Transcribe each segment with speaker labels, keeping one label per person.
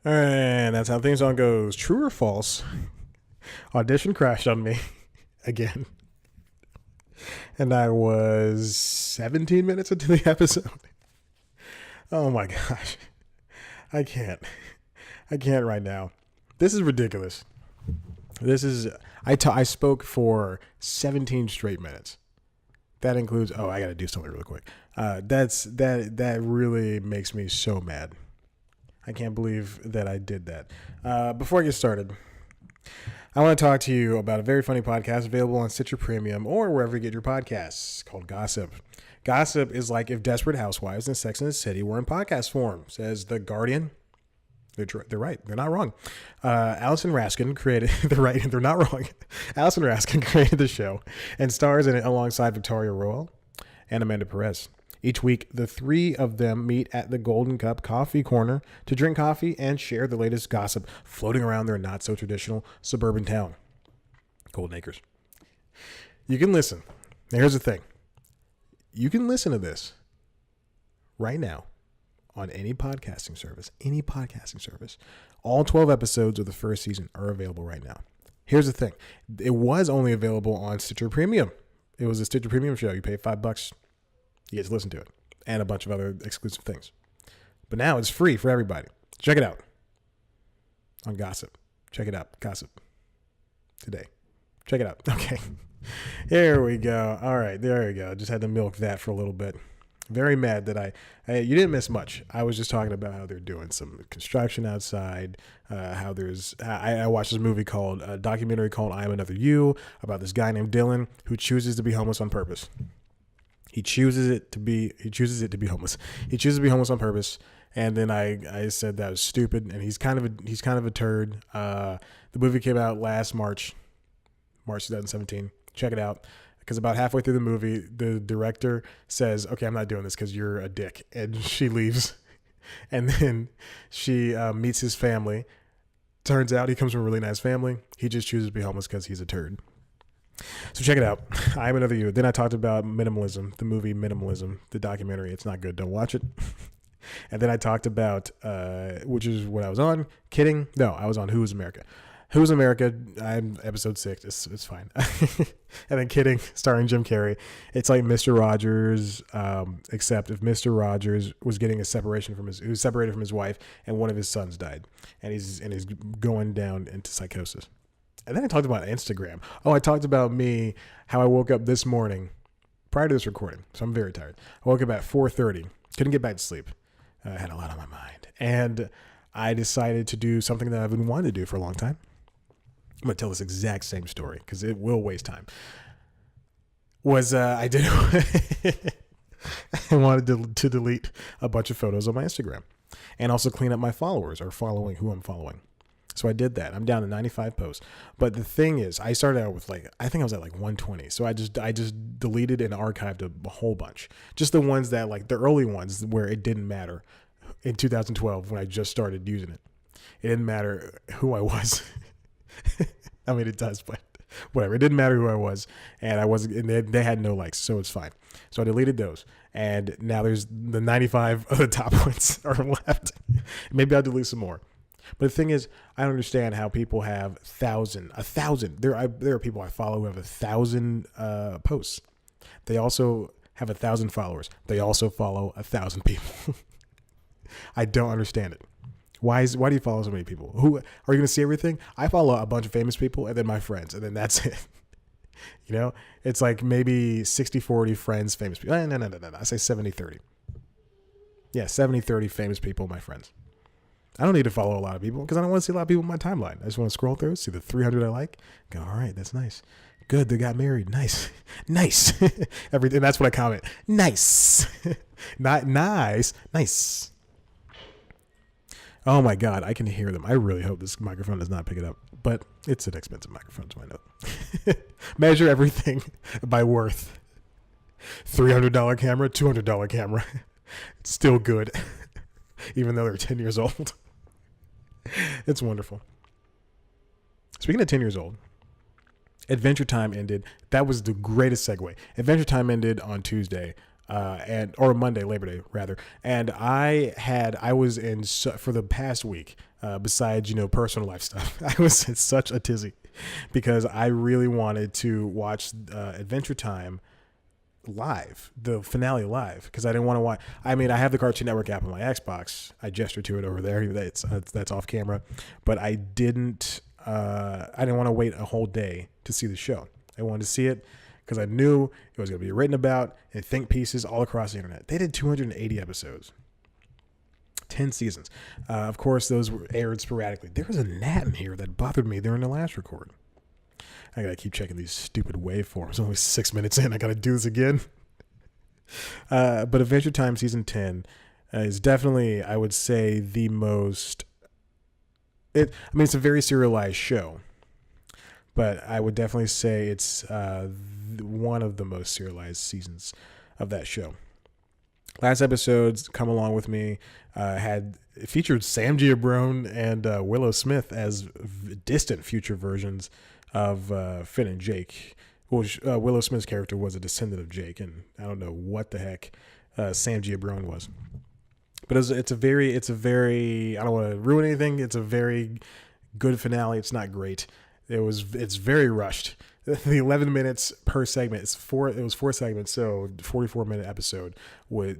Speaker 1: And that's how the theme song goes. True or false? Audition crashed on me again. And I was 17 minutes into the episode. Oh my gosh. I can't right now. This is ridiculous. I spoke for 17 straight minutes. That includes, I got to do something really quick. That really makes me so mad. I can't believe that I did that. Before I get started, I want to talk to you about a very funny podcast available on Stitcher Premium or wherever you get your podcasts, called Gossip. Gossip is like if Desperate Housewives and Sex and the City were in podcast form, says The Guardian. They're right. They're not wrong. Allison Raskin created they're not wrong. Allison Raskin created the show and stars in it alongside Victoria Royal and Amanda Perez. Each week, the three of them meet at the Golden Cup Coffee Corner to drink coffee and share the latest gossip floating around their not-so-traditional suburban town. Golden Acres. You can listen. Now, here's the thing. You can listen to this right now on any podcasting service. All 12 episodes of the first season are available right now. Here's the thing. It was only available on Stitcher Premium. It was a Stitcher Premium show. You pay $5. You get to listen to it and a bunch of other exclusive things. But now it's free for everybody. Check it out on Gossip. Check it out. Gossip. Today. Check it out. Okay. Here we go. All right. There we go. Just had to milk that for a little bit. Very mad that you didn't miss much. I was just talking about how they're doing some construction outside. I watched this movie called, a documentary called I Am Another You, about this guy named Dylan who chooses to be homeless on purpose. He chooses to be homeless. He chooses to be homeless on purpose. And then I said that was stupid. And he's kind of a turd. The movie came out last March 2017. Check it out. Because about halfway through the movie, the director says, "Okay, I'm not doing this because you're a dick," and she leaves. And then she meets his family. Turns out he comes from a really nice family. He just chooses to be homeless because he's a turd. So check it out. I Am Another You. Then I talked about Minimalism, the movie Minimalism, the documentary. It's not good. Don't watch it. And then I talked about, which is what I was on. Kidding. No, I was on Who is America. Who is America? I'm episode 6. It's fine. And then Kidding, starring Jim Carrey. It's like Mr. Rogers, except if Mr. Rogers was getting he was separated from his wife, and one of his sons died, and he's going down into psychosis. And then I talked about Instagram. I talked about how I woke up this morning prior to this recording. So I'm very tired. I woke up at 4:30. Couldn't get back to sleep. I had a lot on my mind. And I decided to do something that I've been wanting to do for a long time. I'm going to tell this exact same story because it will waste time. I wanted to delete a bunch of photos on my Instagram and also clean up my followers or following who I'm following. So I did that. I'm down to 95 posts. But the thing is, I started out with I think I was at 120. So I just deleted and archived a whole bunch. Just the ones that the early ones where it didn't matter in 2012 when I just started using it. It didn't matter who I was. I mean, it does, but whatever. It didn't matter who I was. And I wasn't, and they had no likes. So it's fine. So I deleted those. And now there's the 95 of the top ones are left. Maybe I'll delete some more. But the thing is, I don't understand how people have 1,000. There are people I follow who have 1,000 posts. They also have 1,000 followers. They also follow 1,000 people. I don't understand it. Why do you follow so many people? Who are you going to see everything? I follow a bunch of famous people and then my friends, and then that's it. It's like maybe 60-40 friends, famous people. No. I say 70-30. Yeah, 70-30 famous people, my friends. I don't need to follow a lot of people because I don't want to see a lot of people in my timeline. I just want to scroll through, see the 300 I like, go, all right, that's nice. Good, they got married. Nice. Nice. And that's what I comment. Nice. Not nice. Nice. Oh my God, I can hear them. I really hope this microphone does not pick it up, but it's an expensive microphone to my note. Measure everything by worth. $300 camera, $200 camera. It's still good, even though they're 10 years old. It's wonderful. Speaking of 10 years old, Adventure Time ended. That was the greatest segue. Adventure Time ended on Tuesday. Or Monday, Labor Day rather. And for the past week, besides, personal life stuff. I was in such a tizzy because I really wanted to watch Adventure Time live, the finale live, because I didn't want to watch. I mean, I have the Cartoon Network app on my Xbox. I gesture to it over there. That's off camera, but I didn't. I didn't want to wait a whole day to see the show. I wanted to see it because I knew it was going to be written about in think pieces all across the internet. They did 280 episodes, 10 seasons. Of course, those were aired sporadically. There was a gnat in here that bothered me during the last record. I gotta keep checking these stupid waveforms. Only 6 minutes in, I gotta do this again. But Adventure Time season 10 is definitely, I would say, the most. It's a very serialized show, but I would definitely say it's one of the most serialized seasons of that show. Last episodes, Come Along With Me, featured Sam Giabrone and Willow Smith as distant future versions of Finn and Jake. Willow Smith's character was a descendant of Jake, and I don't know what the heck Sam Giabrone was. But it's a very, I don't want to ruin anything. It's a very good finale. It's not great. It's very rushed. The 11 minutes per segment. It was 4 segments, so 44-minute episode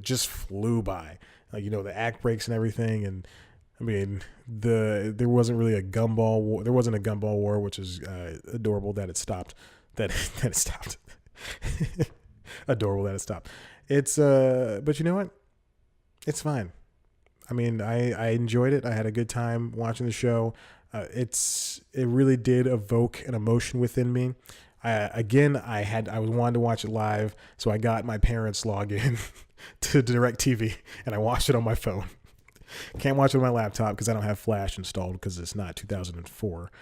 Speaker 1: just flew by. The act breaks and everything, and I mean there wasn't really a gumball war. There wasn't a gumball war, which is adorable that it stopped. That it stopped. Adorable that it stopped. It's but you know what? It's fine. I mean, I enjoyed it. I had a good time watching the show. It really did evoke an emotion within me. I was wanting to watch it live, so I got my parents' login to DirecTV, and I watched it on my phone. Can't watch it on my laptop because I don't have Flash installed because it's not 2004.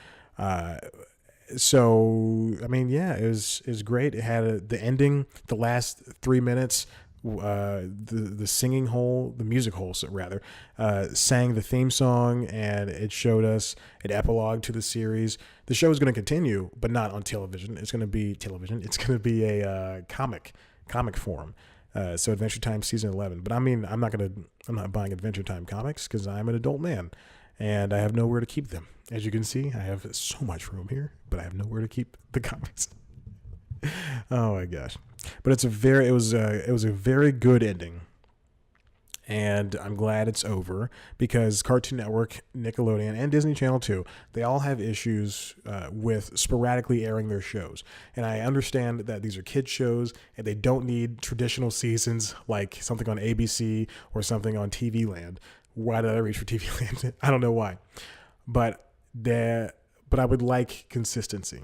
Speaker 1: So I mean, yeah, it was great. It had the ending, the last 3 minutes. The singing hole, the music hole, rather, sang the theme song, and it showed us an epilogue to the series. The show is going to continue, but not on television. It's going to be television. It's going to be a comic form. So Adventure Time season 11. But I mean, I'm not buying Adventure Time comics because I'm an adult man, and I have nowhere to keep them. As you can see, I have so much room here, but I have nowhere to keep the comics. Oh my gosh. But it was a very good ending, and I'm glad it's over because Cartoon Network, Nickelodeon, and Disney Channel too, they all have issues with sporadically airing their shows. And I understand that these are kids shows and they don't need traditional seasons like something on ABC or something on TV Land. Why did I reach for TV Land? I don't know why, but I would like consistency.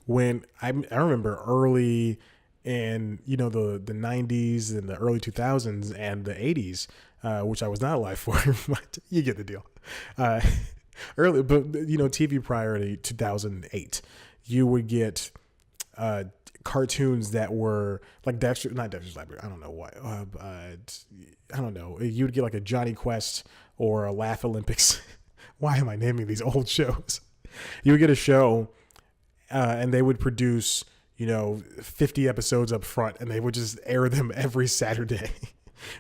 Speaker 1: When I remember early in the 90s and the early 2000s and the 80s, which I was not alive for, but you get the deal. Early, but TV prior to 2008, you would get cartoons that were like not Dexter's Library. I don't know why. I don't know. You would get like a Johnny Quest or a Laugh Olympics. Why am I naming these old shows? You would get a show. And they would produce, 50 episodes up front, and they would just air them every Saturday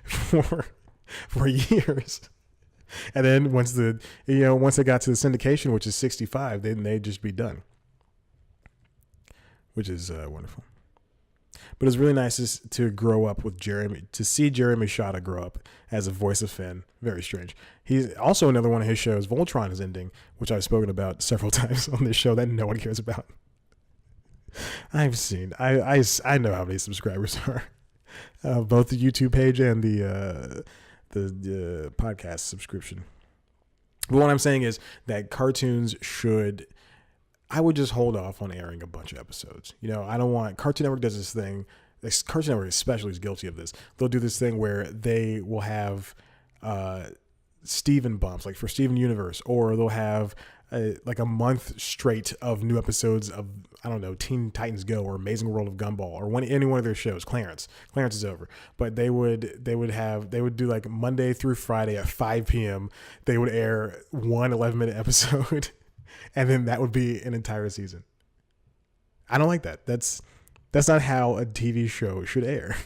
Speaker 1: for years. And then once it got to the syndication, which is 65, then they'd just be done, which is wonderful. But it's really nice to grow up with to see Jeremy Shada grow up as a voice of Finn. Very strange. He's also another one of his shows. Voltron is ending, which I've spoken about several times on this show that no one cares about. I've seen. I know how many subscribers are, both the YouTube page and the podcast subscription. But what I'm saying is that cartoons should. I would just hold off on airing a bunch of episodes. I don't want. Cartoon Network does this thing. Cartoon Network especially is guilty of this. They'll do this thing where they will have Steven bumps, like for Steven Universe, or they'll have like a month straight of new episodes of, I don't know, Teen Titans Go or Amazing World of Gumball or any one of their shows. Clarence is over, but they would do like Monday through Friday at 5 p.m. They would air one 11-minute episode, and then that would be an entire season. I don't like that. That's not how a TV show should air.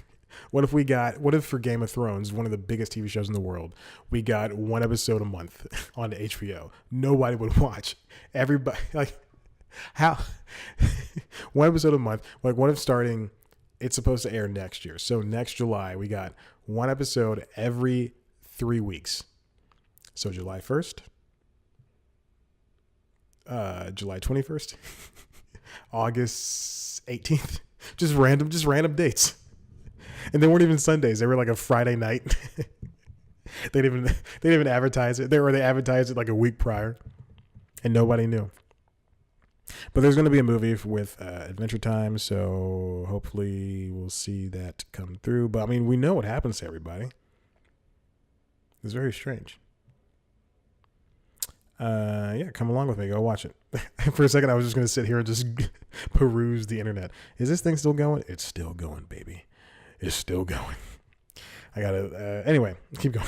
Speaker 1: What if for Game of Thrones, one of the biggest TV shows in the world, we got one episode a month on HBO? Nobody would watch. Everybody, like, how? One episode a month. Like, what if starting, it's supposed to air next year. So next July, we got one episode every 3 weeks. So July 1st, July 21st, August 18th, just random dates. And they weren't even Sundays. They were like a Friday night. They didn't even advertise it. They advertised it like a week prior, and nobody knew. But there's going to be a movie with Adventure Time, so hopefully we'll see that come through. But I mean, we know what happens to everybody. It's very strange. Yeah, come along with me. Go watch it. For a second, I was just going to sit here and just peruse the internet. Is this thing still going? It's still going, baby. It's still going. I gotta, anyway, keep going.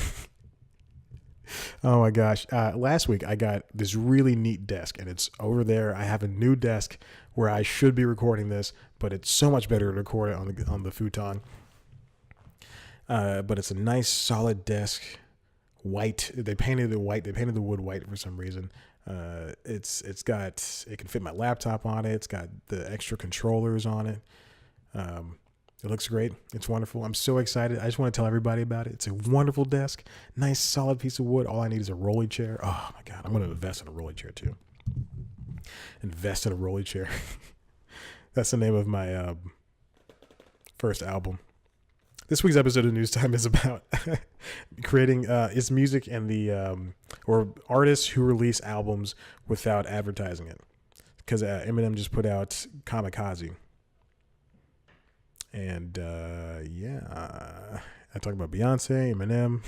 Speaker 1: Oh my gosh. Last week I got this really neat desk, and it's over there. I have a new desk where I should be recording this, but it's so much better to record it on the futon. But it's a nice solid desk, white. They painted it white. They painted the wood white for some reason. It can fit my laptop on it. It's got the extra controllers on it. It looks great. It's wonderful. I'm so excited. I just want to tell everybody about it. It's a wonderful desk. Nice, solid piece of wood. All I need is a rolly chair. Oh, my God. I'm going to invest in a rolly chair, too. Invest in a rolly chair. That's the name of my first album. This week's episode of News Time is about creating its music and or artists who release albums without advertising it. Because Eminem just put out Kamikaze. And I talk about Beyonce, Eminem.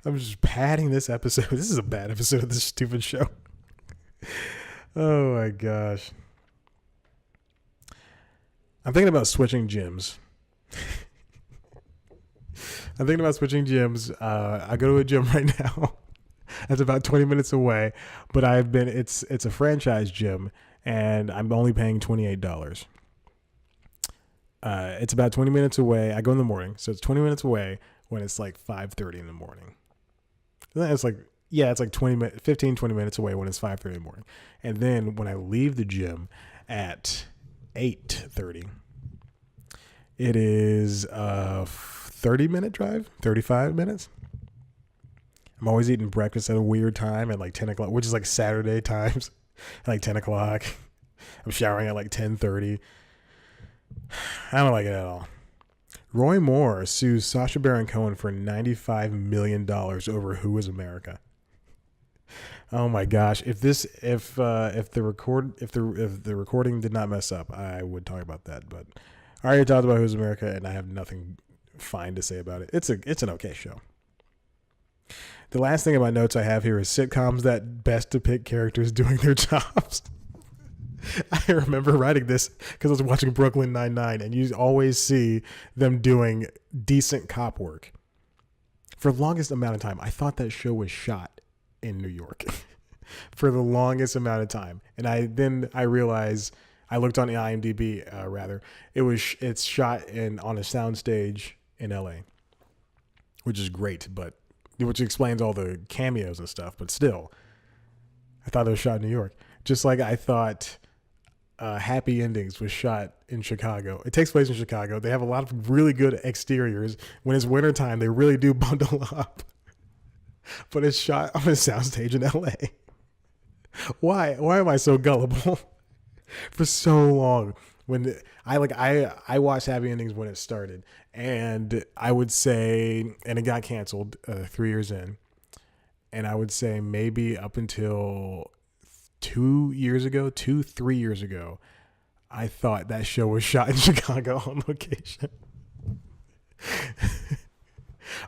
Speaker 1: I'm just padding this episode. This is a bad episode of this stupid show. Oh my gosh. I'm thinking about switching gyms. I go to a gym right now. That's about 20 minutes away, but it's a franchise gym, and I'm only paying $28. It's about 20 minutes away. I go in the morning, so it's 20 minutes away when it's like 5:30 in the morning. And then it's like 15-20 minutes away when it's 5:30 in the morning. And then when I leave the gym at 8:30, it is a 30-minute drive, 35 minutes. I'm always eating breakfast at a weird time at like 10 o'clock, which is like Saturday times, like 10 o'clock. I'm showering at like 10:30. I don't like it at all. Roy Moore sues Sacha Baron Cohen for $95 million over Who Is America. Oh my gosh! If the recording did not mess up, I would talk about that. But I already talked about Who Is America, and I have nothing fine to say about it. It's an okay show. The last thing in my notes I have here is sitcoms that best depict characters doing their jobs. I remember writing this because I was watching Brooklyn Nine-Nine, and you always see them doing decent cop work. For the longest amount of time, I thought that show was shot in New York. For the longest amount of time. And I realized, I looked on the IMDb, it's shot on a soundstage in LA, which is great, which explains all the cameos and stuff, but still, I thought it was shot in New York. Just like I thought Happy Endings was shot in Chicago. It takes place in Chicago. They have a lot of really good exteriors. When it's wintertime, they really do bundle up. But it's shot on a soundstage in LA. Why am I so gullible? For so long. When I watched Happy Endings when it started, and I would say, and it got canceled 3 years in, and I would say maybe up until 3 years ago, I thought that show was shot in Chicago on location.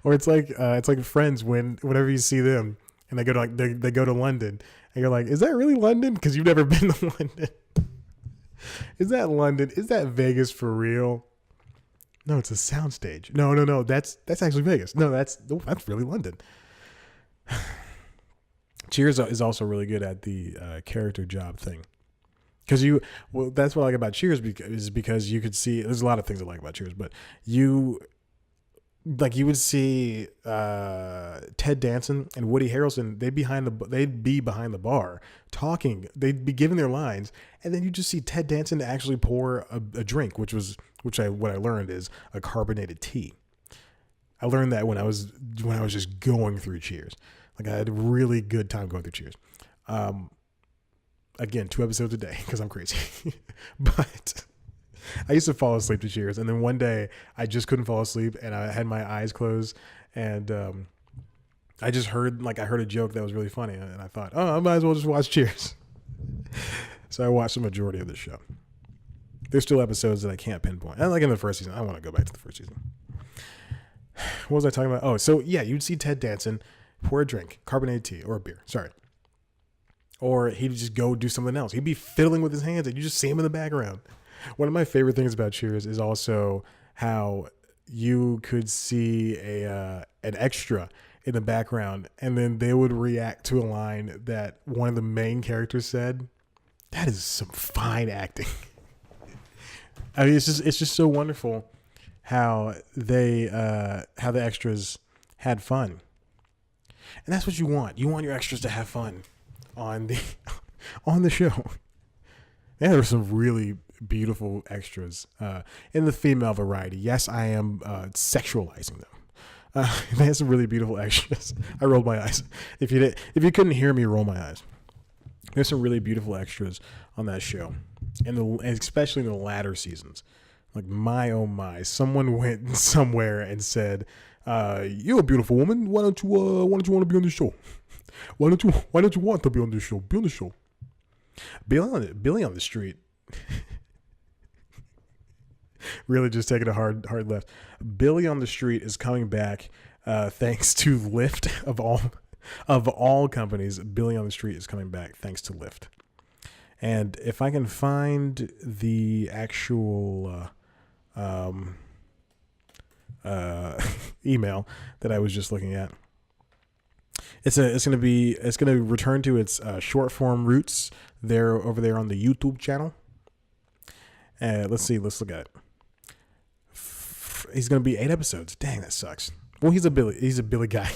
Speaker 1: Or it's like Friends, whenever you see them and they go to London, and you're like, is that really London? Because you've never been to London. Is that London? Is that Vegas for real? No, it's a soundstage. No. That's actually Vegas. No, that's really London. Cheers is also really good at the character job thing. Because that's what I like about Cheers, because you could see, there's a lot of things I like about Cheers, but you would see Ted Danson and Woody Harrelson. They'd be behind the bar talking. They'd be giving their lines, and then you just see Ted Danson actually pour a drink, what I learned is a carbonated tea. I learned that when I was just going through Cheers. Like, I had a really good time going through Cheers. Again, 2 episodes a day because I'm crazy. But I used to fall asleep to Cheers, and then one day I just couldn't fall asleep, and I had my eyes closed, and I just heard a joke that was really funny, and I thought, oh, I might as well just watch Cheers. So I watched the majority of the show. There's still episodes that I can't pinpoint. And like in the first season, I want to go back to the first season. What was I talking about? Oh, so yeah, you'd see Ted Danson pour a drink, carbonated tea or a beer. Sorry. Or he'd just go do something else. He'd be fiddling with his hands, and you just see him in the background. One of my favorite things about Cheers is also how you could see an extra in the background, and then they would react to a line that one of the main characters said. That is some fine acting. I mean, it's just so wonderful how the extras had fun, and that's what you want. You want your extras to have fun on the show. Yeah, there were some really beautiful extras in the female variety. Yes, I am sexualizing them. They had some really beautiful extras. I rolled my eyes. If you couldn't hear me roll my eyes, there's some really beautiful extras on that show, and especially in the latter seasons. Like, my oh my, someone went somewhere and said, "You're a beautiful woman. Why don't you want to be on the show? Why don't you want to be on the show? Be on the show." Billy on the Street. Really just taking a hard left. Billy on the Street is coming back thanks to Lyft of all companies. Billy on the Street is coming back thanks to Lyft. And if I can find the actual email that I was just looking at, it's going to return to its short form roots over there on the YouTube channel. Let's look at it. He's going to be 8 episodes. Dang, that sucks. Well, he's a Billy guy.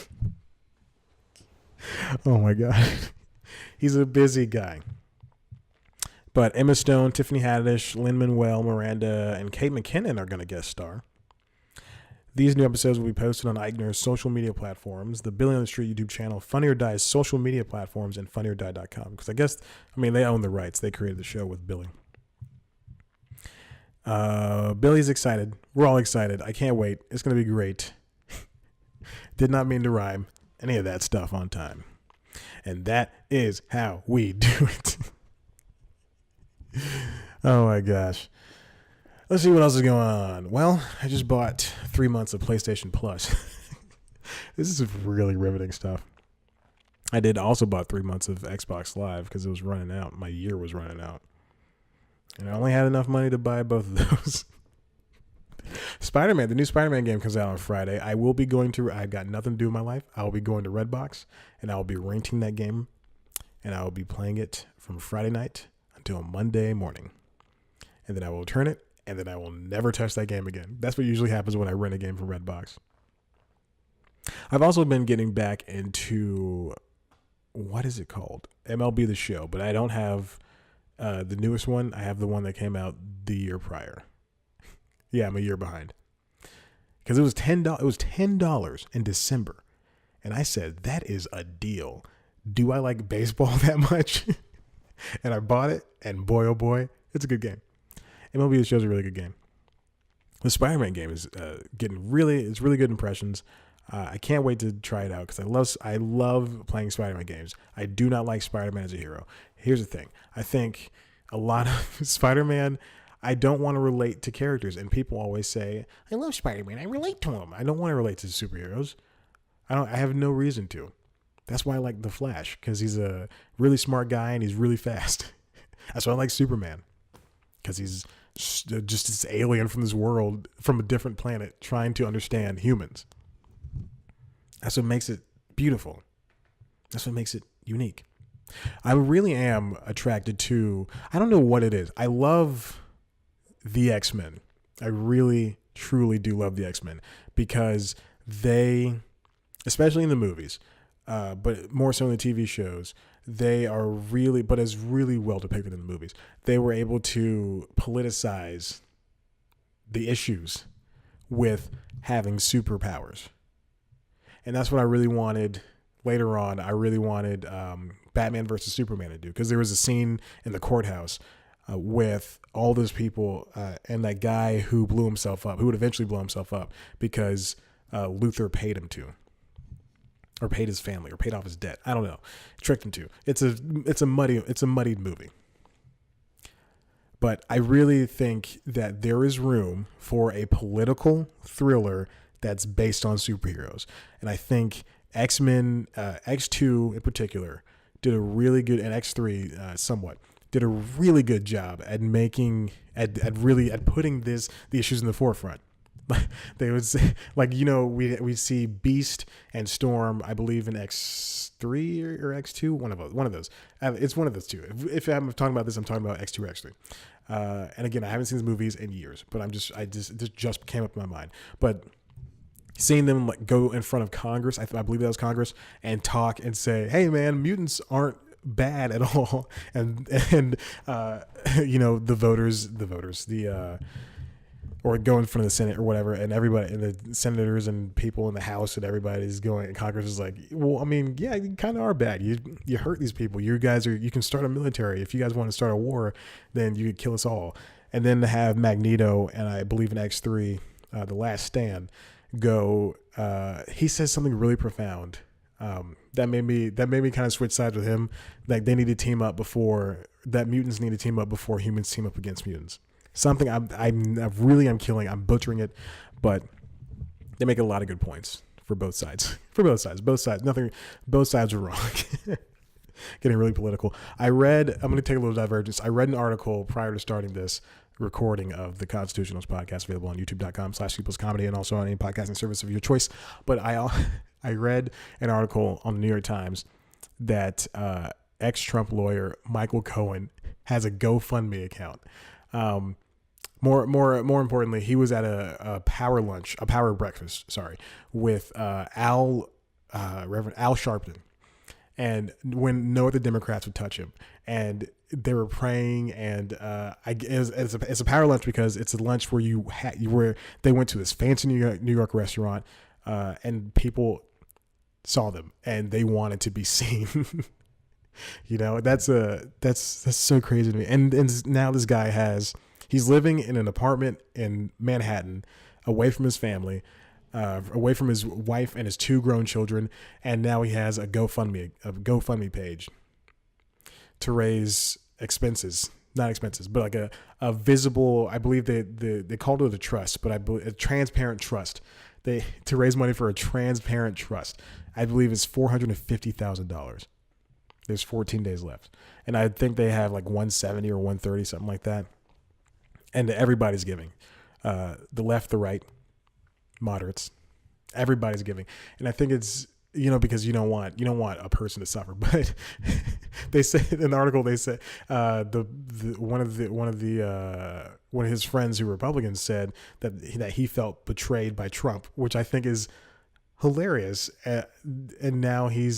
Speaker 1: Oh my God. He's a busy guy. But Emma Stone, Tiffany Haddish, Lin-Manuel Miranda, and Kate McKinnon are going to guest star. These new episodes will be posted on Eichner's social media platforms, the Billy on the Street YouTube channel, Funny or Die's social media platforms, and funnyorDie.com. Because they own the rights. They created the show with Billy. Billy's excited. We're all excited. I can't wait. It's going to be great. Did not mean to rhyme any of that stuff on time. And that is how we do it. Oh my gosh. Let's see what else is going on. Well, I just bought 3 months of PlayStation Plus. This is really riveting stuff. I did also bought 3 months of Xbox Live because it was running out. My year was running out. And I only had enough money to buy both of those. Spider-Man, the new Spider-Man game comes out on Friday. I've got nothing to do in my life. I'll be going to Redbox, and I'll be renting that game, and I will be playing it from Friday night until Monday morning. And then I will return it, and then I will never touch that game again. That's what usually happens when I rent a game from Redbox. I've also been getting back into, what is it called? MLB The Show, but I don't have the newest one. I have the one that came out the year prior. Yeah, I'm a year behind. Because it was $10. It was $10 in December, and I said, that is a deal. Do I like baseball that much? And I bought it, and boy, oh boy, it's a good game. MLB The Show is a really good game. The Spider-Man game is it's really good impressions. I can't wait to try it out because I love playing Spider-Man games. I do not like Spider-Man as a hero. Here's the thing. I think a lot of Spider-Man, I don't want to relate to characters, and people always say, I love Spider-Man. I relate to him. I don't want to relate to superheroes. I have no reason to. That's why I like The Flash, because he's a really smart guy and he's really fast. That's why I like Superman, because he's just this alien from this world, from a different planet, trying to understand humans. That's what makes it beautiful. That's what makes it unique. I really am attracted to, I don't know what it is. I love the X-Men. I really, truly do love the X-Men because they, especially in the movies, but more so in the TV shows, they are really, but as really well depicted in the movies, they were able to politicize the issues with having superpowers. And that's what I really wanted later on. I really wanted Batman versus Superman to do, because there was a scene in the courthouse with all those people and that guy who blew himself up, who would eventually blow himself up because Luthor paid him to, or paid his family, or paid off his debt. I don't know, tricked him to. It's a muddied movie. But I really think that there is room for a political thriller that's based on superheroes. And I think X-Men, X2 in particular, did a really good, and X3 somewhat, did a really good job at making, at putting the issues in the forefront. They would say, like, you know, we see Beast and Storm, I believe in X3 or X2, one of those. It's one of those two. If I'm talking about this, I'm talking about X2 or X3. And again, I haven't seen these movies in years, but it just came up in my mind. But seeing them like go in front of Congress, I believe that was Congress, and talk and say, "Hey, man, mutants aren't bad at all," and you know, the voters, or go in front of the Senate or whatever, and everybody, and the senators and people in the House and everybody's going, and Congress is like, well, I mean, yeah, you kind of are bad. You hurt these people. You can start a military. If you guys want to start a war, then you could kill us all. And then to have Magneto, and I believe in X3, The Last Stand, go, he says something really profound that made me kind of switch sides with him. Like, they need to team up mutants need to team up before humans team up against mutants. Something I'm butchering it, but they make a lot of good points for both sides. Both sides are wrong. Getting really political. I'm going to take a little divergence. I read an article prior to starting this recording of the Constitutionals podcast, available on youtube.com/peoplescomedy, and also on any podcasting service of your choice. But I read an article on the New York Times that ex-Trump lawyer Michael Cohen has a GoFundMe account. More importantly, he was at a power breakfast, with Reverend Al Sharpton, and when no other Democrats would touch him, and they were praying, and it's a power lunch because it's a lunch where they went to this fancy New York restaurant, and people saw them and they wanted to be seen. You know, that's so crazy to me. And now this guy he's living in an apartment in Manhattan, away from his family, away from his wife and his 2 grown children, and now he has a GoFundMe page to raise not expenses, but like a visible, I believe they called it a trust, but I believe a transparent trust. To raise money for a transparent trust, I believe it's $450,000. There's 14 days left, and I think they have like 170 or 130, something like that. And everybody's giving, the left, the right, moderates, everybody's giving. And I think it's, you know, because you don't want a person to suffer. But they said in the article, they said one of his friends who are Republicans said that he felt betrayed by Trump, which I think is hilarious. And now you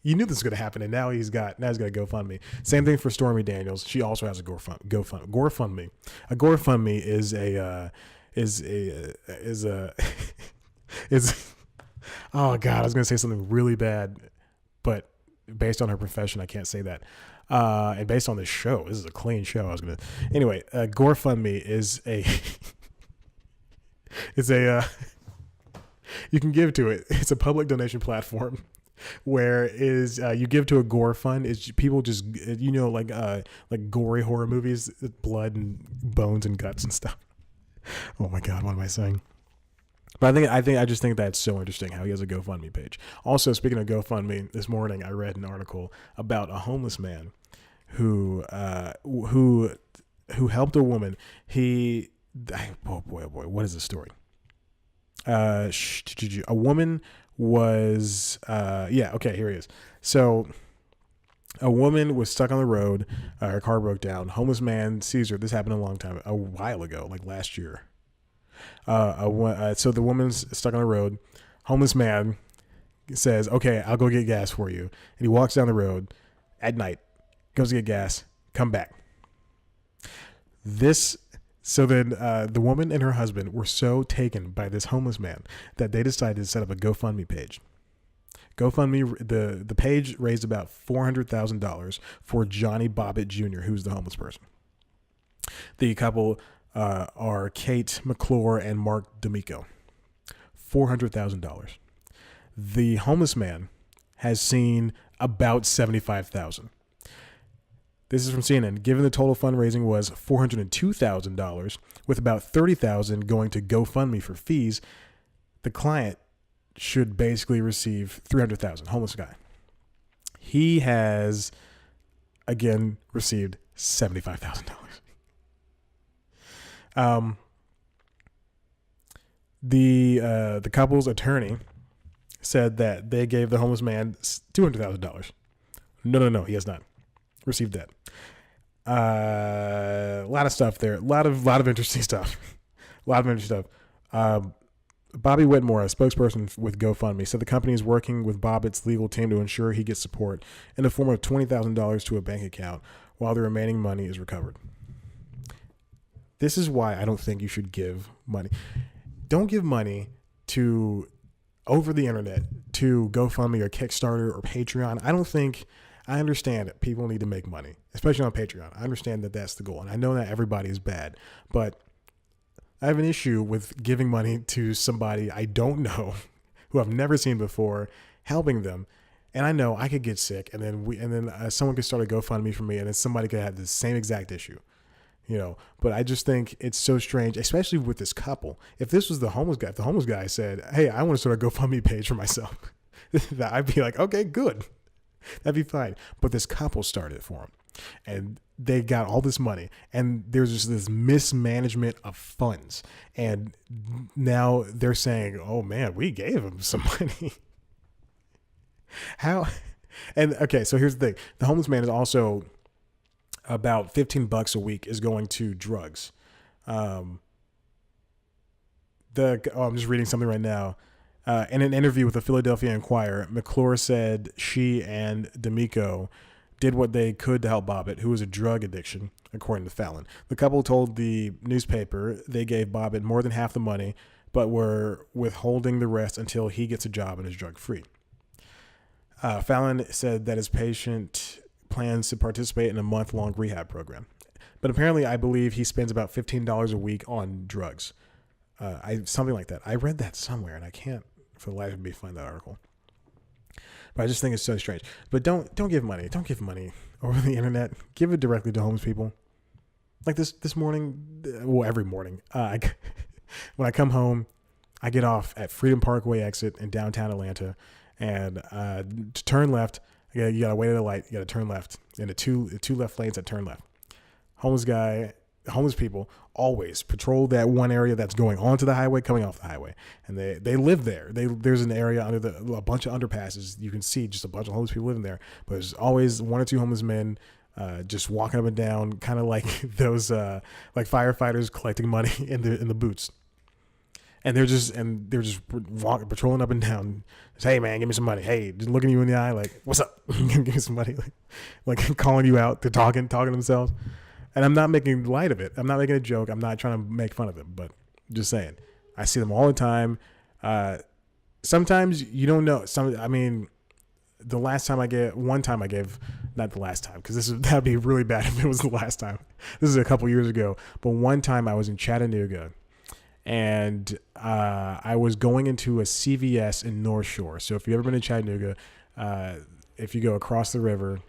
Speaker 1: knew this was going to happen, and now he's got a GoFundMe. Same thing for Stormy Daniels. She also has a GoFundMe. A GoFundMe is oh God, I was going to say something really bad, but based on her profession, I can't say that. And based on this show, this is a clean show. Anyway, GoFundMe is you can give to it. It's a public donation platform where you give to a gore fund. It's people just, you know, like gory horror movies, blood and bones and guts and stuff. Oh my God, what am I saying? But I just think that's so interesting how he has a GoFundMe page. Also, speaking of GoFundMe, this morning I read an article about a homeless man who helped a woman. Oh boy, what is the story? A woman was okay, here he is. So A woman was stuck on the road. Her car broke down. Homeless man sees her. This happened a while ago, like last year. So the woman's stuck on the road. Homeless man says, "Okay, I'll go get gas for you." And he walks down the road at night, goes to get gas, come back. So then the woman and her husband were so taken by this homeless man that they decided to set up a GoFundMe page. The page raised about $400,000 for Johnny Bobbitt Jr., who's the homeless person. The couple are Kate McClure and Mark D'Amico. $400,000. The homeless man has seen about $75,000. This is from CNN. Given the total fundraising was $402,000, with about $30,000 going to GoFundMe for fees, the client should basically receive $300,000. Homeless guy. He has again received $75,000. The couple's attorney said that they gave the homeless man $200,000. No, he has not received that. A lot of stuff there. A lot of interesting stuff. Bobby Whitmore, a spokesperson with GoFundMe, said the company is working with Bobbitt's legal team to ensure he gets support in the form of $20,000 to a bank account while the remaining money is recovered. This is why I don't think you should give money. Don't give money to over the internet to GoFundMe or Kickstarter or Patreon. I understand that people need to make money, especially on Patreon. I understand that that's the goal. And I know that everybody is bad, but I have an issue with giving money to somebody I don't know, who I've never seen before, helping them. And I know I could get sick, and then someone could start a GoFundMe for me, and then somebody could have the same exact issue, But I just think it's so strange, especially with this couple. If this was the homeless guy, if the homeless guy said, "Hey, I want to start a GoFundMe page for myself," I'd be like, "Okay, good, that'd be fine." But this couple started it for him, and they got all this money, and there's just this mismanagement of funds, and now they're saying, "Oh man, we gave him some money." How? And okay, so here's the thing: the homeless man is also about $15 a week is going to drugs. I'm just reading something right now. In an interview with the Philadelphia Inquirer, McClure said she and D'Amico did what they could to help Bobbitt, who was a drug addiction, according to Fallon. The couple told the newspaper they gave Bobbitt more than half the money, but were withholding the rest until he gets a job and is drug-free. Fallon said that his patient plans to participate in a month-long rehab program. But apparently, I believe he spends about $15 a week on drugs. Something like that. I read that somewhere, and I can't, for the life of me, find that article. But I just think it's so strange. But don't give money. Don't give money over the internet. Give it directly to homeless people. Like this morning, well, every morning, when I come home, I get off at Freedom Parkway exit in downtown Atlanta, and to turn left, you gotta wait at a light. You gotta turn left, and the two left lanes that turn left. Homeless people always patrol that one area that's going onto the highway, coming off the highway, and they live there. There's an area under a bunch of underpasses. You can see just a bunch of homeless people living there, but there's always one or two homeless men just walking up and down, kind of like those like firefighters collecting money in the boots. And they're just patrolling up and down. Just, "Hey man, give me some money. Hey," just looking you in the eye like, "What's up?" Give me some money, like calling you out. They're talking to themselves. And I'm not making light of it. I'm not making a joke. I'm not trying to make fun of them, but just saying, I see them all the time. Sometimes you don't know. Not the last time, because that'd be really bad if it was the last time. This is a couple years ago, but one time I was in Chattanooga, and I was going into a CVS in North Shore. So if you've ever been to Chattanooga, if you go across the river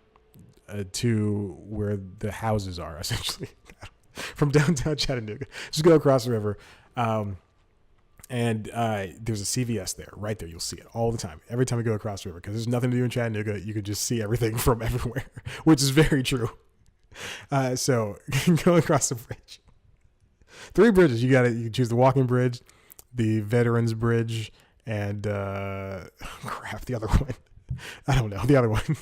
Speaker 1: to where the houses are, essentially, from downtown Chattanooga, just go across the river, and there's a CVS there, right there. You'll see it all the time, every time you go across the river, because there's nothing to do in Chattanooga. You could just see everything from everywhere, which is very true. So go across the bridge. 3 bridges. You can choose the walking bridge, the Veterans Bridge, and the other one. I don't know the other one.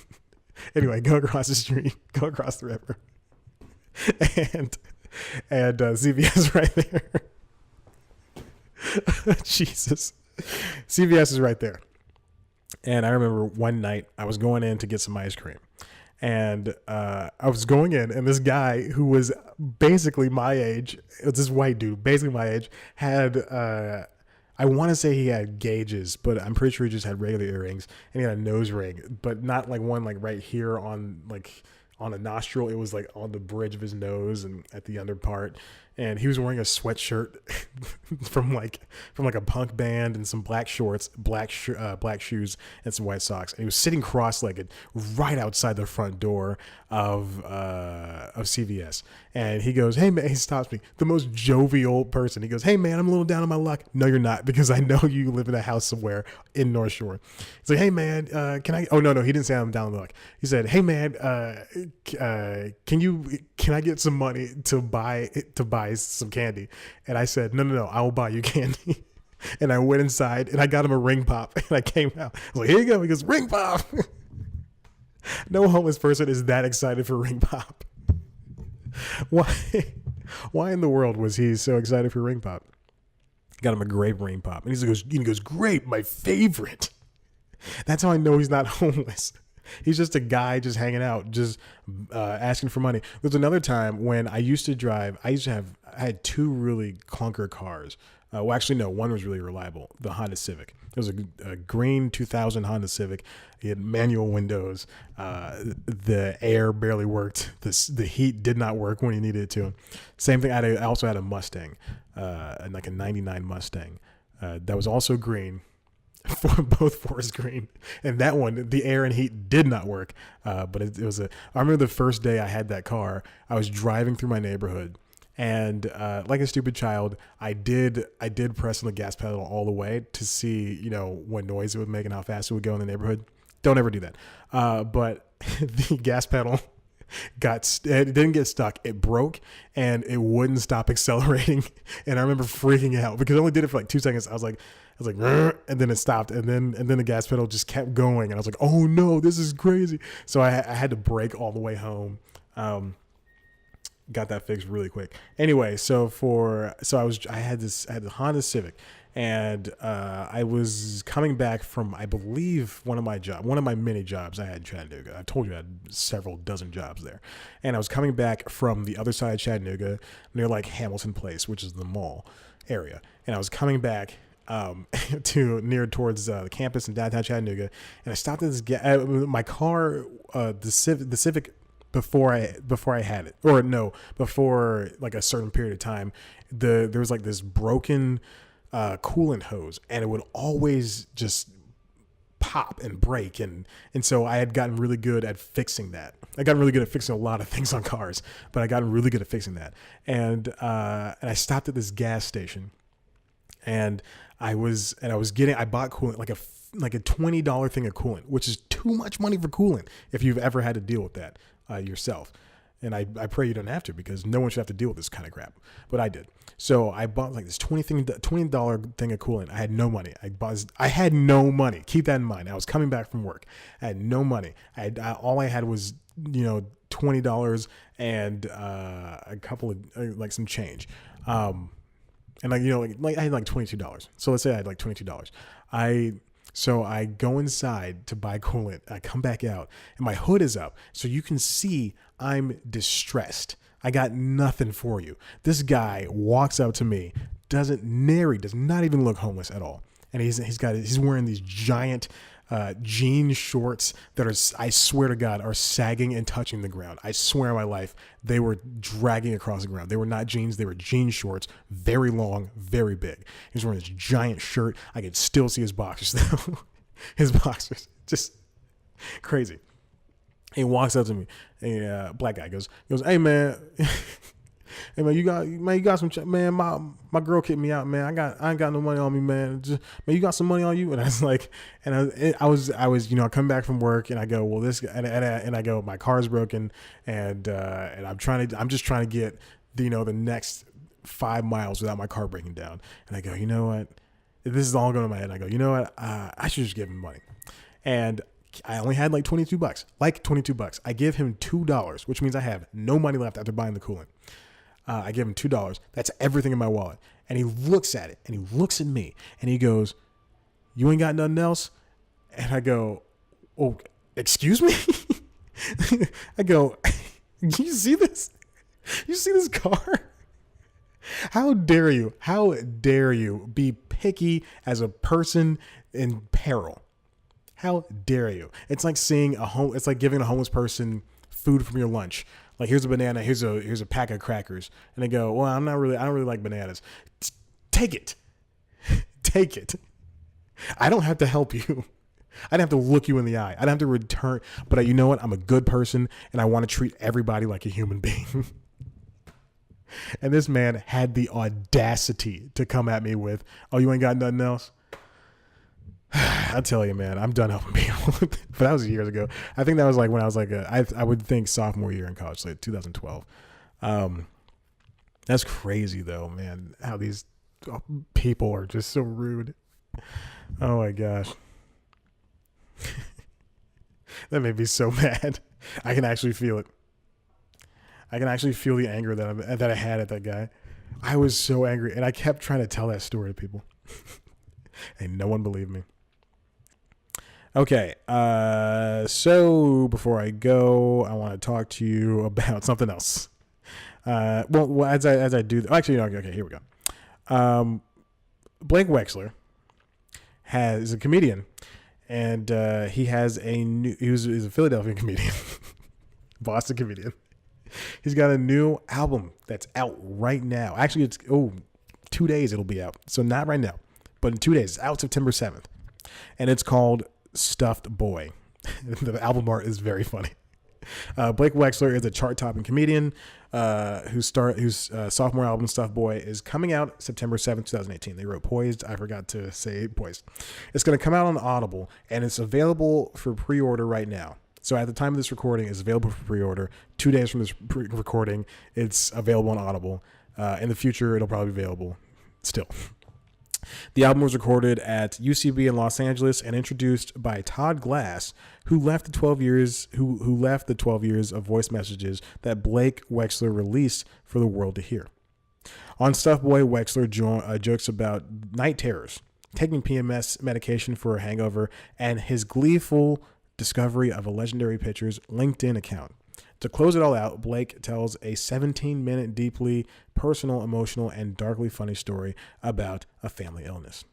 Speaker 1: Anyway, go across the street, go across the river, and CVS right there. Jesus, CVS is right there. And I remember one night I was going in to get some ice cream, and I was going in, and this guy who was basically my age, it was this white dude, basically my age, had I want to say he had gauges, but I'm pretty sure he just had regular earrings, and he had a nose ring, but not like one like right here on like on a nostril. It was like on the bridge of his nose and at the under part. And he was wearing a sweatshirt from like a punk band and some black shorts, black shoes, and some white socks. And he was sitting cross-legged right outside the front door of CVS. And he goes, "Hey man," he stops me, the most jovial person. He goes, "Hey man, I'm a little down on my luck." "No, you're not, because I know you live in a house somewhere in North Shore." He's like, "Hey man, can I?" Oh no, he didn't say I'm down on my luck. He said, "Hey man, can I get some money to buy some candy?" And I said, no, I will buy you candy. And I went inside and I got him a ring pop, and I came out. I was like, "Here you go." He goes, "Ring pop." No homeless person is that excited for ring pop. Why in the world was he so excited for ring pop? Got him a grape ring pop, and he goes, "Grape, my favorite." That's how I know he's not homeless. He's just a guy just hanging out, just asking for money. There's another time when I used to drive. I had two really clunker cars. Well, actually, no, one was really reliable, the Honda Civic. It was a green 2000 Honda Civic. It had manual windows. The air barely worked. The heat did not work when you needed it to. Same thing, I also had a Mustang, like a 99 Mustang. That was also green. For both forest green, and that one, the air and heat did not work. But it was I remember the first day I had that car, I was driving through my neighborhood, and like a stupid child, I did press on the gas pedal all the way to see, what noise it would make and how fast it would go in the neighborhood. Don't ever do that. But the gas pedal it didn't get stuck. It broke and it wouldn't stop accelerating. And I remember freaking out because I only did it for like 2 seconds. I was like, and then it stopped, and then the gas pedal just kept going, and I was like, "Oh no, this is crazy!" So I had to brake all the way home. Got that fixed really quick. Anyway, I had the Honda Civic, and I was coming back from, I believe, one of my many jobs I had in Chattanooga. I told you I had several dozen jobs there, and I was coming back from the other side of Chattanooga, near like Hamilton Place, which is the mall area, and I was coming back towards the campus in downtown Chattanooga, and I stopped at this my car, the Civic, before I had it, or no, before like a certain period of time, there was like this broken coolant hose, and it would always just pop and break, and so I had gotten really good at fixing that. I got really good at fixing a lot of things on cars, but I got really good at fixing that, and I stopped at this gas station. And I bought coolant, like a $20 thing of coolant, which is too much money for coolant if you've ever had to deal with that yourself. And I pray you don't have to, because no one should have to deal with this kind of crap. But I did. So I bought like this $20 thing of coolant. I had no money. I had no money. Keep that in mind. I was coming back from work. I had no money. All I had was, $20 and a couple of like some change. And like I had like $22. So let's say I had like $22. So I go inside to buy coolant. I come back out, and my hood is up, so you can see I'm distressed. I got nothing for you. This guy walks up to me, does not even look homeless at all, and he's wearing these giant jean shorts that I swear to God, are sagging and touching the ground. I swear on my life, they were dragging across the ground. They were not jeans. They were jean shorts, very long, very big. He was wearing this giant shirt. I could still see his boxers though. His boxers, just crazy. He walks up to me, a black guy goes, "Hey man, hey man, you got some man. My girl kicked me out, man. I ain't got no money on me, man. Man, you got some money on you?" And I was like, I was I come back from work, and I go, "Well, this," and I go, "My car's broken, and I'm just trying to get the next 5 miles without my car breaking down." And I go, "You know what? This is all going in my head." And I go, "You know what? I should just give him money." And I only had like $22, like $22. I give him $2, which means I have no money left after buying the coolant. I give him $2. That's everything in my wallet. And he looks at it and he looks at me and he goes, "You ain't got nothing else?" And I go, "Oh, excuse me?" I go, "You see this? You see this car? How dare you? How dare you be picky as a person in peril? How dare you?" It's like seeing it's like giving a homeless person food from your lunch. Like, here's a banana, here's a pack of crackers. And they go, "Well, I don't really like bananas." Take it. Take it. I don't have to help you. I don't have to look you in the eye. I don't have to return. But you know what? I'm a good person and I want to treat everybody like a human being. And this man had the audacity to come at me with, "Oh, you ain't got nothing else?" I tell you, man, I'm done helping people. But that was years ago. I think that was like when I was like I would think sophomore year in college, like 2012. That's crazy though, man. How these people are just so rude. Oh my gosh. That made me so mad. I can actually feel it. I can actually feel the anger that I had at that guy. I was so angry, and I kept trying to tell that story to people, and no one believed me. Okay, so before I go, I want to talk to you about something else. Well, as I do, actually, no, okay, here we go. Blake Wexler is a comedian, and he has he's a Philadelphia comedian, Boston comedian. He's got a new album that's out right now. Actually, it's 2 days it'll be out. So not right now, but in 2 days. It's out September 7th. And it's called Stuffed Boy. The album art is very funny. Blake Wexler is a chart-topping comedian whose sophomore album, Stuffed Boy, is coming out September 7th, 2018. They wrote Poised. I forgot to say Poised. It's going to come out on Audible, and it's available for pre-order right now. So at the time of this recording, it's available for pre-order. 2 days from this recording, it's available on Audible. In the future, it'll probably be available still. The album was recorded at UCB in Los Angeles and introduced by Todd Glass, who left the 12 years of voice messages that Blake Wexler released for the world to hear. On Stuffed Boy, Wexler jokes about night terrors, taking PMS medication for a hangover, and his gleeful discovery of a legendary pitcher's LinkedIn account. To close it all out, Blake tells a 17-minute, deeply personal, emotional, and darkly funny story about a family illness.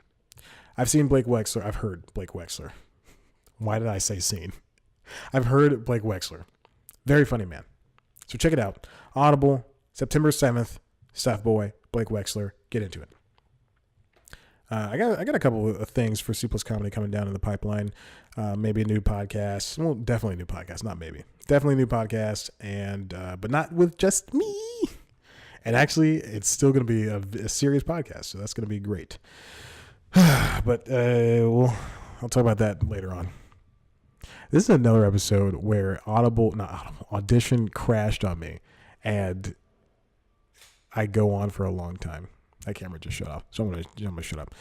Speaker 1: I've heard Blake Wexler. Why did I say seen? I've heard Blake Wexler. Very funny man. So check it out. Audible, September 7th, Stuffed Boy, Blake Wexler. Get into it. I got a couple of things for C+ Comedy coming down in the pipeline. Maybe a new podcast. Well, definitely a new podcast. Not maybe. Definitely a new podcast, and but not with just me. And actually, it's still going to be a serious podcast, so that's going to be great. But I'll talk about that later on. This is another episode where Audition crashed on me, and I go on for a long time. That camera just shut off, so I'm gonna shut up.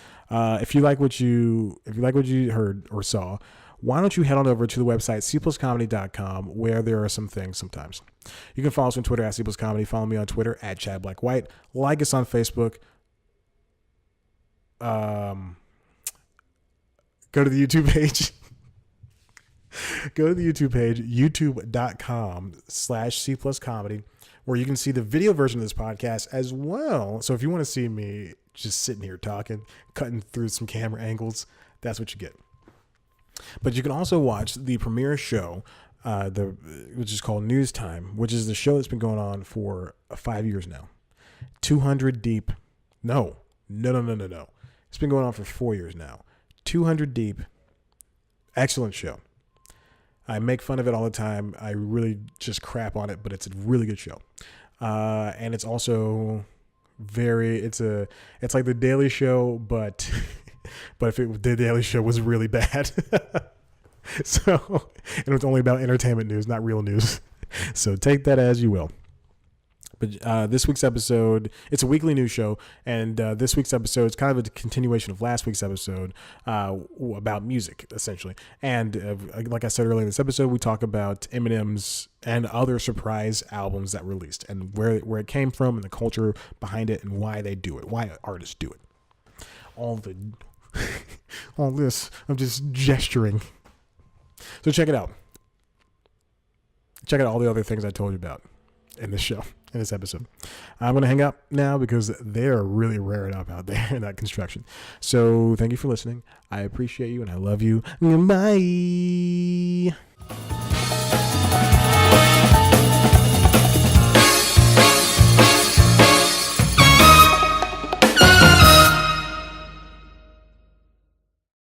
Speaker 1: If you like what you heard or saw, why don't you head on over to the website cpluscomedy.com, where there are some things sometimes. You can follow us on Twitter at cpluscomedy. Follow me on Twitter at Chad Black White. Like us on Facebook. Go to the YouTube page. Go to the YouTube page, youtube.com/cpluscomedy, where you can see the video version of this podcast as well. So if you want to see me just sitting here talking, cutting through some camera angles, that's what you get. But you can also watch the premiere show, which is called News Time, which is the show that's been going on for 5 years now. 200 Deep. No. It's been going on for 4 years now. 200 Deep. Excellent show. I make fun of it all the time. I really just crap on it, but it's a really good show. And it's also it's like The Daily Show, but if The Daily Show was really bad. So, and it's only about entertainment news, not real news. So take that as you will. But this week's episode, it's a weekly news show, and this week's episode is kind of a continuation of last week's episode about music, essentially. And like I said earlier in this episode, we talk about Eminem's and other surprise albums that released, and where it came from, and the culture behind it, and why they do it, why artists do it. All this, I'm just gesturing. So check it out. Check out all the other things I told you about in this show, in this episode. I'm going to hang up now because they're really raring up out there in that construction. So thank you for listening. I appreciate you and I love you. Goodbye.